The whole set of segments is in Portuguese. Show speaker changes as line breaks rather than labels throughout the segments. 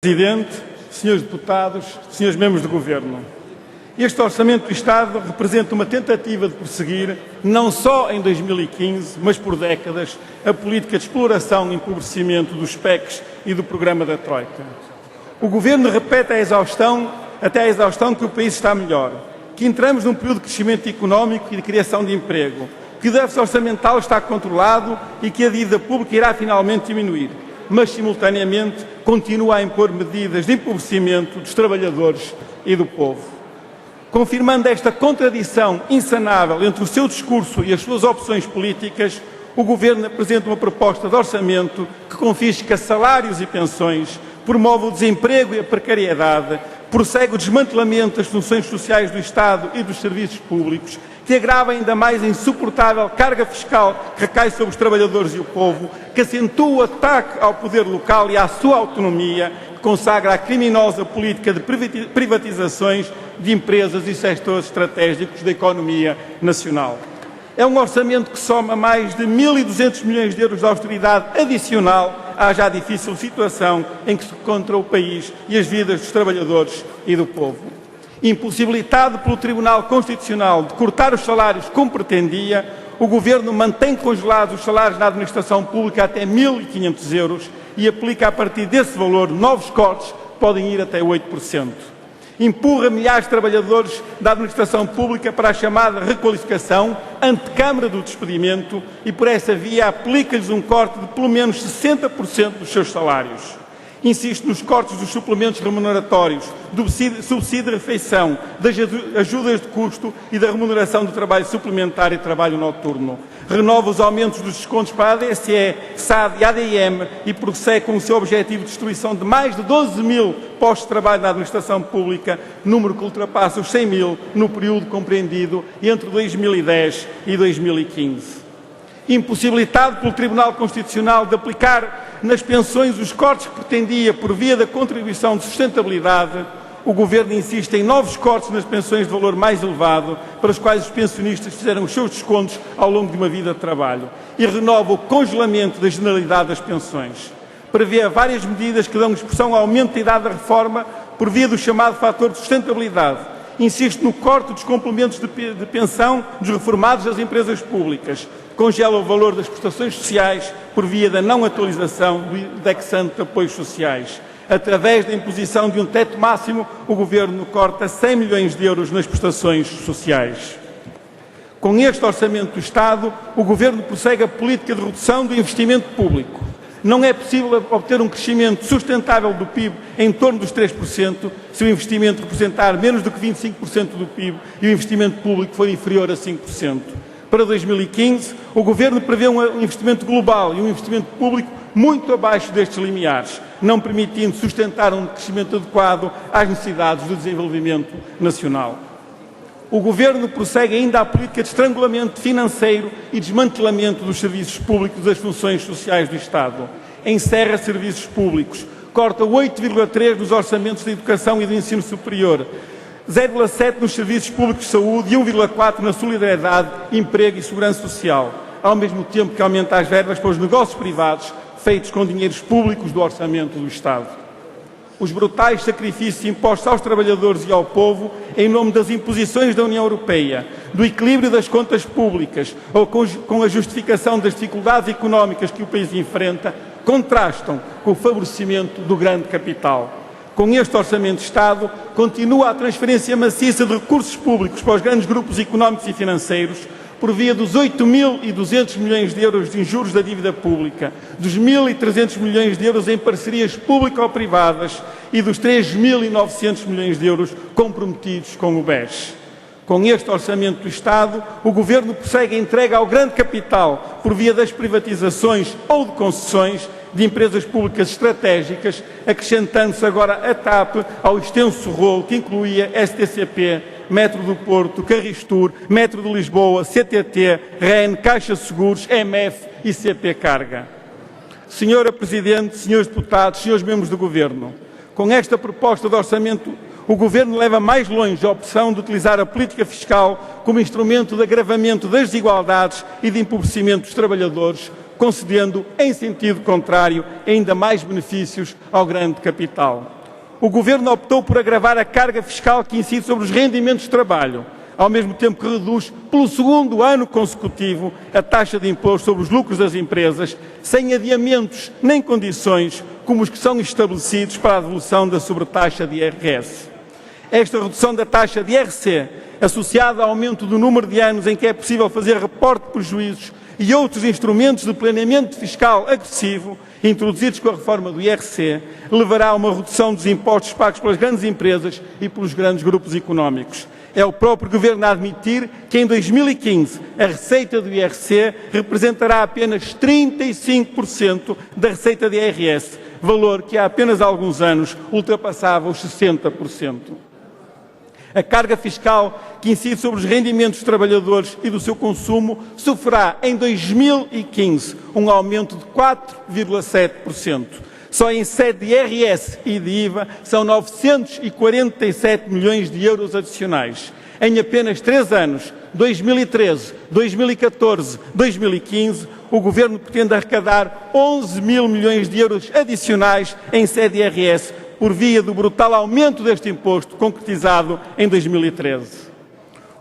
Presidente, senhores deputados, senhores membros do Governo, este Orçamento do Estado representa uma tentativa de prosseguir, não só em 2015, mas por décadas, a política de exploração e empobrecimento dos PECs e do programa da Troika. O Governo repete até à exaustão que o país está melhor, que entramos num período de crescimento económico e de criação de emprego, que o déficit orçamental está controlado e que a dívida pública irá finalmente diminuir, mas, simultaneamente, continua a impor medidas de empobrecimento dos trabalhadores e do povo. Confirmando esta contradição insanável entre o seu discurso e as suas opções políticas, o Governo apresenta uma proposta de orçamento que confisca salários e pensões, promove o desemprego e a precariedade, prossegue o desmantelamento das funções sociais do Estado e dos serviços públicos, que agrava ainda mais a insuportável carga fiscal que recai sobre os trabalhadores e o povo, que acentua o ataque ao poder local e à sua autonomia, que consagra a criminosa política de privatizações de empresas e setores estratégicos da economia nacional. É um orçamento que soma mais de 1.200 milhões de euros de austeridade adicional à já difícil situação em que se encontra o país e as vidas dos trabalhadores e do povo. Impossibilitado pelo Tribunal Constitucional de cortar os salários como pretendia, o Governo mantém congelados os salários na administração pública até 1.500 euros e aplica a partir desse valor novos cortes que podem ir até 8%. Empurra milhares de trabalhadores da administração pública para a chamada requalificação, antecâmara do despedimento, e por essa via aplica-lhes um corte de pelo menos 60% dos seus salários. Insiste nos cortes dos suplementos remuneratórios, do subsídio de refeição, das ajudas de custo e da remuneração do trabalho suplementar e trabalho noturno. Renova os aumentos dos descontos para a ADSE, SAD e ADM e prossegue com o seu objetivo de destruição de mais de 12 mil postos de trabalho na administração pública, número que ultrapassa os 100 mil no período compreendido entre 2010 e 2015. Impossibilitado pelo Tribunal Constitucional de aplicar nas pensões os cortes que pretendia por via da contribuição de sustentabilidade, o Governo insiste em novos cortes nas pensões de valor mais elevado, para os quais os pensionistas fizeram os seus descontos ao longo de uma vida de trabalho, e renova o congelamento da generalidade das pensões. Prevê várias medidas que dão expressão ao aumento da idade da reforma por via do chamado fator de sustentabilidade. Insiste no corte dos complementos de pensão dos reformados das empresas públicas. Congela o valor das prestações sociais por via da não atualização do indexante de apoios sociais. Através da imposição de um teto máximo, o Governo corta 100 milhões de euros nas prestações sociais. Com este Orçamento do Estado, o Governo prossegue a política de redução do investimento público. Não é possível obter um crescimento sustentável do PIB em torno dos 3% se o investimento representar menos do que 25% do PIB e o investimento público for inferior a 5%. Para 2015, o Governo prevê um investimento global e um investimento público muito abaixo destes limiares, não permitindo sustentar um crescimento adequado às necessidades do desenvolvimento nacional. O Governo prossegue ainda a política de estrangulamento financeiro e desmantelamento dos serviços públicos das funções sociais do Estado. Encerra serviços públicos, corta 8,3% nos orçamentos da educação e do ensino superior, 0,7% nos serviços públicos de saúde e 1,4% na solidariedade, emprego e segurança social, ao mesmo tempo que aumenta as verbas para os negócios privados feitos com dinheiros públicos do orçamento do Estado. Os brutais sacrifícios impostos aos trabalhadores e ao povo em nome das imposições da União Europeia, do equilíbrio das contas públicas ou com a justificação das dificuldades económicas que o país enfrenta, contrastam com o favorecimento do grande capital. Com este Orçamento de Estado, continua a transferência maciça de recursos públicos para os grandes grupos económicos e financeiros, por via dos 8.200 milhões de euros de juros da dívida pública, dos 1.300 milhões de euros em parcerias público-privadas e dos 3.900 milhões de euros comprometidos com o BES. Com este Orçamento do Estado, o Governo prossegue a entrega ao grande capital por via das privatizações ou de concessões de empresas públicas estratégicas, acrescentando-se agora a TAP ao extenso rolo que incluía STCP, Metro do Porto, Carristur, Metro de Lisboa, CTT, REN, Caixa Seguros, MF e CP Carga. Senhora Presidente, senhores deputados, senhores membros do Governo, com esta proposta de orçamento, o Governo leva mais longe a opção de utilizar a política fiscal como instrumento de agravamento das desigualdades e de empobrecimento dos trabalhadores, concedendo, em sentido contrário, ainda mais benefícios ao grande capital. O Governo optou por agravar a carga fiscal que incide sobre os rendimentos de trabalho, ao mesmo tempo que reduz, pelo segundo ano consecutivo, a taxa de imposto sobre os lucros das empresas, sem adiamentos nem condições como os que são estabelecidos para a devolução da sobretaxa de IRS. Esta redução da taxa de IRC, associada ao aumento do número de anos em que é possível fazer reporte de prejuízos e outros instrumentos de planeamento fiscal agressivo, introduzidos com a reforma do IRC, levará a uma redução dos impostos pagos pelas grandes empresas e pelos grandes grupos económicos. É o próprio Governo a admitir que em 2015 a receita do IRC representará apenas 35% da receita de IRS, valor que há apenas alguns anos ultrapassava os 60%. A carga fiscal que incide sobre os rendimentos dos trabalhadores e do seu consumo sofrerá em 2015 um aumento de 4,7%. Só em sede de IRS e de IVA são 947 milhões de euros adicionais. Em apenas 3 anos, 2013, 2014, 2015, o Governo pretende arrecadar 11 mil milhões de euros adicionais em sede de IRS, por via do brutal aumento deste imposto concretizado em 2013.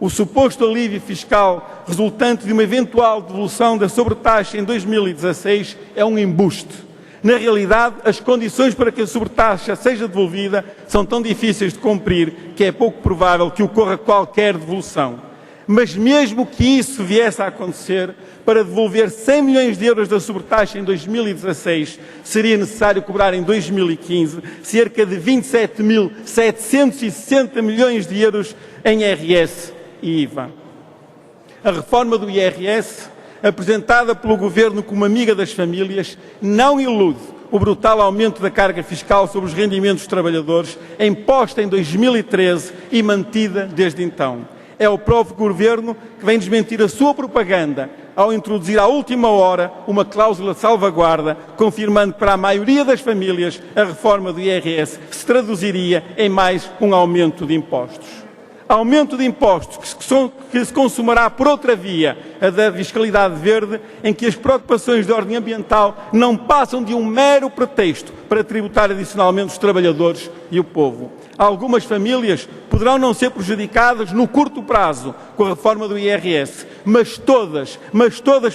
O suposto alívio fiscal resultante de uma eventual devolução da sobretaxa em 2016 é um embuste. Na realidade, as condições para que a sobretaxa seja devolvida são tão difíceis de cumprir que é pouco provável que ocorra qualquer devolução. Mas mesmo que isso viesse a acontecer, para devolver 100 milhões de euros da sobretaxa em 2016, seria necessário cobrar em 2015 cerca de 27.760 milhões de euros em IRS e IVA. A reforma do IRS, apresentada pelo Governo como amiga das famílias, não ilude o brutal aumento da carga fiscal sobre os rendimentos dos trabalhadores, imposta em 2013 e mantida desde então. É o próprio Governo que vem desmentir a sua propaganda ao introduzir à última hora uma cláusula de salvaguarda, confirmando que para a maioria das famílias a reforma do IRS se traduziria em mais um aumento de impostos. Aumento de impostos que se consumará por outra via, a da fiscalidade verde, em que as preocupações de ordem ambiental não passam de um mero pretexto para tributar adicionalmente os trabalhadores e o povo. Algumas famílias poderão não ser prejudicadas no curto prazo com a reforma do IRS, mas todas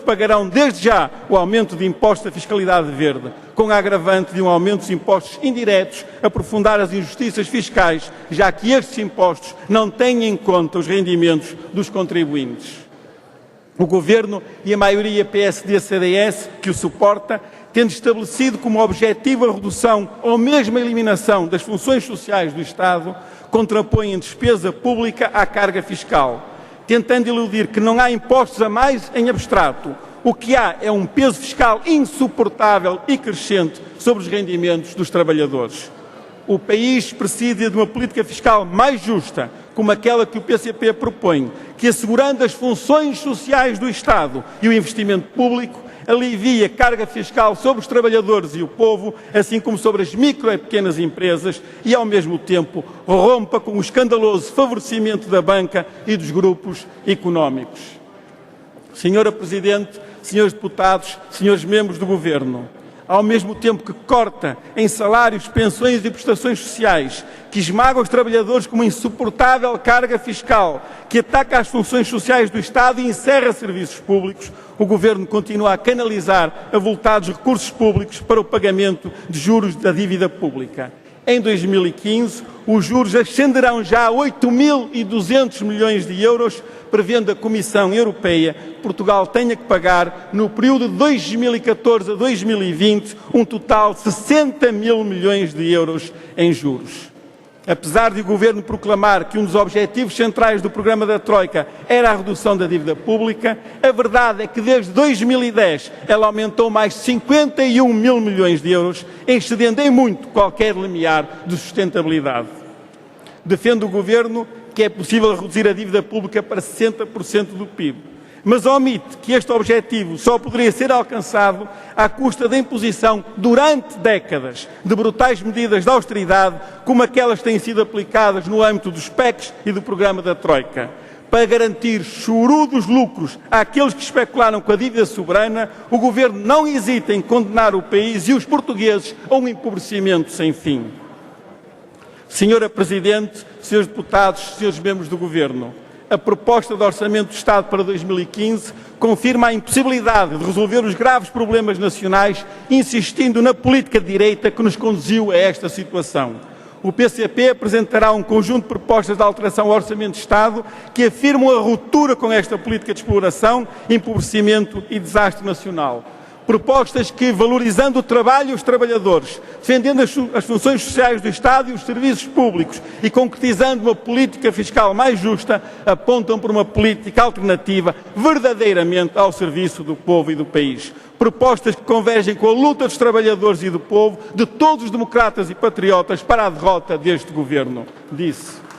pagarão desde já o aumento de impostos da fiscalidade verde, com a agravante de um aumento dos impostos indiretos, aprofundar as injustiças fiscais, já que estes impostos não têm em conta os rendimentos dos contribuintes. O Governo e a maioria PSD-CDS que o suporta, tendo estabelecido como objetivo a redução ou mesmo a eliminação das funções sociais do Estado, contrapõem a despesa pública à carga fiscal, tentando iludir que não há impostos a mais em abstrato. O que há é um peso fiscal insuportável e crescente sobre os rendimentos dos trabalhadores. O país precisa de uma política fiscal mais justa, como aquela que o PCP propõe, que, assegurando as funções sociais do Estado e o investimento público, alivia a carga fiscal sobre os trabalhadores e o povo, assim como sobre as micro e pequenas empresas, e, ao mesmo tempo, rompa com o escandaloso favorecimento da banca e dos grupos económicos. Senhora Presidente, senhores deputados, senhores membros do Governo, ao mesmo tempo que corta em salários, pensões e prestações sociais, que esmaga os trabalhadores com uma insuportável carga fiscal, que ataca as funções sociais do Estado e encerra serviços públicos, o Governo continua a canalizar avultados recursos públicos para o pagamento de juros da dívida pública. Em 2015, os juros ascenderão já a 8.200 milhões de euros, prevendo a Comissão Europeia que Portugal tenha que pagar, no período de 2014 a 2020, um total de 60 mil milhões de euros em juros. Apesar de o Governo proclamar que um dos objetivos centrais do programa da Troika era a redução da dívida pública, a verdade é que desde 2010 ela aumentou mais de 51 mil milhões de euros, excedendo em muito qualquer limiar de sustentabilidade. Defende o Governo que é possível reduzir a dívida pública para 60% do PIB, mas omite que este objetivo só poderia ser alcançado à custa da imposição, durante décadas, de brutais medidas de austeridade, como aquelas que têm sido aplicadas no âmbito dos PECs e do programa da Troika. Para garantir chorudos lucros àqueles que especularam com a dívida soberana, o Governo não hesita em condenar o país e os portugueses a um empobrecimento sem fim. Senhora Presidente, Senhores Deputados, Senhores Membros do Governo, a proposta de Orçamento do Estado para 2015 confirma a impossibilidade de resolver os graves problemas nacionais, insistindo na política de direita que nos conduziu a esta situação. O PCP apresentará um conjunto de propostas de alteração ao Orçamento de Estado que afirmam a ruptura com esta política de exploração, empobrecimento e desastre nacional. Propostas que, valorizando o trabalho e os trabalhadores, defendendo as funções sociais do Estado e os serviços públicos e concretizando uma política fiscal mais justa, apontam por uma política alternativa verdadeiramente ao serviço do povo e do país. Propostas que convergem com a luta dos trabalhadores e do povo, de todos os democratas e patriotas, para a derrota deste Governo. Disse.